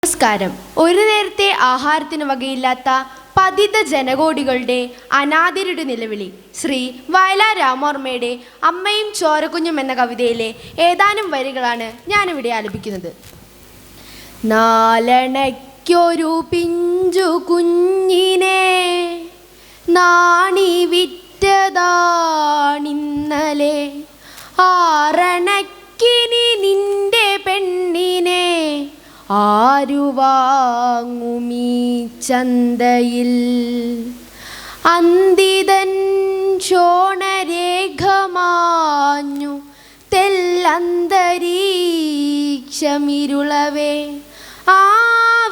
നമസ്കാരം. ഒരു നേരത്തെ ആഹാരത്തിന് വകയില്ലാത്ത പതിത ജനകോടികളുടെ അനാഥരുടെ നിലവിളി ശ്രീ വയലാർ രാമവർമ്മയുടെ അമ്മയും ചോരക്കുഞ്ഞും എന്ന കവിതയിലെ ഏതാനും വരികളാണ് ഞാനിവിടെ ആലപിക്കുന്നത്. നാലണയ്ക്കൊരു പിഞ്ചു കുഞ്ഞിനെ നാണി വിറ്റതാണിന്നലെ, ആറണക്കിനി നിന്റെ പെണ്ണിനെ ആരു വാങ്ങുമീ ചന്തയിൽ. അന്തിതൻ ശോണരേഖമാഞ്ഞു തെല്ലന്തരീക്ഷമിരുളവേ, ആ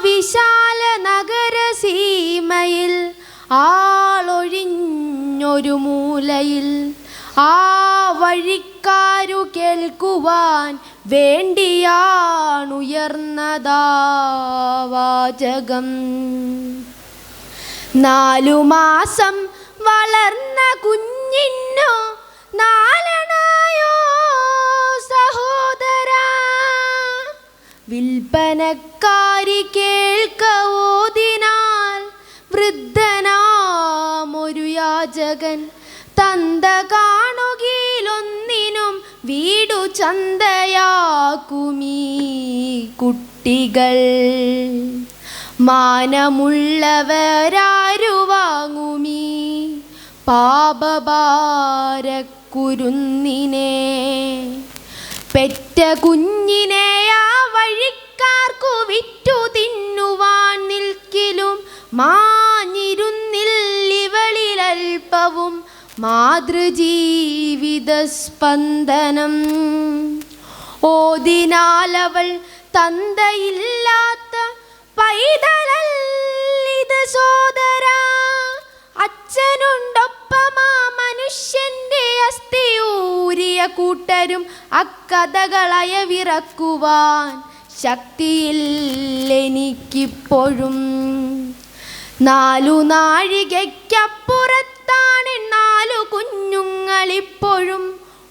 വിശാല നഗരസീമയിൽ ആളൊഴിഞ്ഞൊരു മൂലയിൽ ആ വഴിക്കാരു കേൾക്കുവാൻ വേണ്ടിയാണുയർന്നതാ വാചകം. 4 മാസം വളർന്ന കുഞ്ഞിനോ നാലണയോ സഹോദരാ, വിൽപ്പനക്കാരി കേൾക്ക ഓതിനാൽ വൃദ്ധനാമൊരു യാചകൻ, തന്ത കാണുകയിലൊന്നിനും വീടു ചന്തയാക്കുമീ കുട്ടികൾ. മാനമുള്ളവരാരു വാങ്ങുമീ പാപഭാരക്കുരുന്നിനെ. പെറ്റ കുഞ്ഞിനെ ആ വഴിക്കാർക്കു വിറ്റു തിന്നുവാൻ നിൽക്കിലും മാഞ്ഞിരുന്നില്ലിവളിലൽപ്പവും മാതൃജീവിത സ്പന്ദനം. ഓതിനാലവൾ തന്തയില്ലാത്ത പൈതലല്ലിത് സോദരാ, അച്ഛനുണ്ടൊപ്പമാ മനുഷ്യന്റെ അസ്ഥിയൂരിയ കൂട്ടരും അക്കഥകളയവിറക്കുവാൻ ശക്തിയില്ലെനിക്കിപ്പോഴും. 4 നാഴികയ്ക്കപ്പുറത്താണ് 4 കുഞ്ഞുങ്ങളിപ്പോഴും,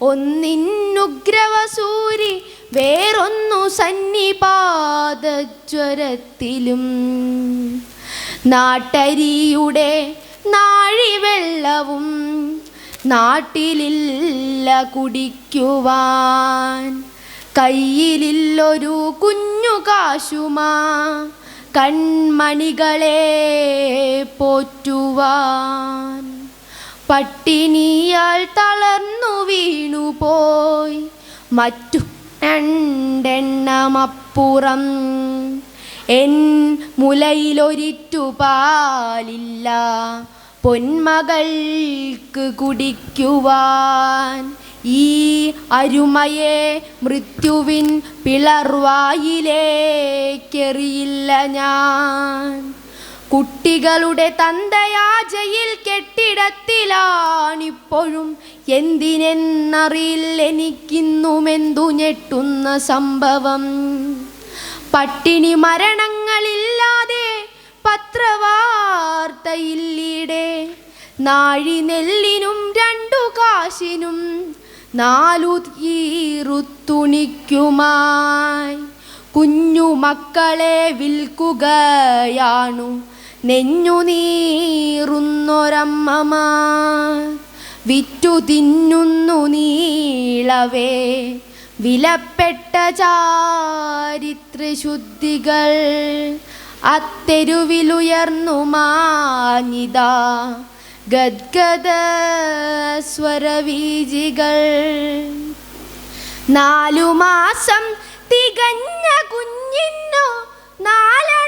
ഒന്നിന്നുഗ്രവസൂരി വേറൊന്നു സന്നിപാതജ്വരത്തിലും. നാട്ടരിയുടെ നാഴിവെള്ളവും നാട്ടിലില്ല കുടിക്കുവാൻ, കയ്യിലില്ലൊരു കുഞ്ഞു കാശുമാ കൺമണികളെ പോറ്റുവാൻ. പട്ടിണിയാൽ തളർന്നു വീണുപോയി മറ്റു 2 എൻ മുലയിലൊരിറ്റു പാലില്ല പൊന്മകൾക്ക് കുടിക്കുവാൻ. ഈ അരുമയെ മൃത്യുവിൻ പിളർവായിലേക്കെറിയില്ല ഞാൻ. കുട്ടികളുടെ തന്തയാജയിൽ കെട്ടിടത്തിലാണിപ്പോഴും, എന്തിനെന്നറിയില്ലെനിക്കിന്നുമെന്തു ഞെട്ടുന്ന സംഭവം. പട്ടിണി മരണങ്ങളില്ലാതെ പത്രവാർത്തയില്ലീടെ, നാഴിനെല്ലിനും 2 കാശിനും 4 ഈറുത്തുണിക്കുമായി കുഞ്ഞുമക്കളെ വിൽക്കുകയാണു നെഞ്ഞു നീറുന്നൊരമ്മമാർ. വിറ്റു തിന്നുന്നു നീളവേ വിലപ്പെട്ട ചാരിത്രശുദ്ധികൾ. അത്തെരുവിലുയർന്നു മാഞ്ഞിതാ ഗദ്ഗദ സ്വരവീജികൾ. 4 മാസം തികഞ്ഞ കുഞ്ഞിനോ നാലണ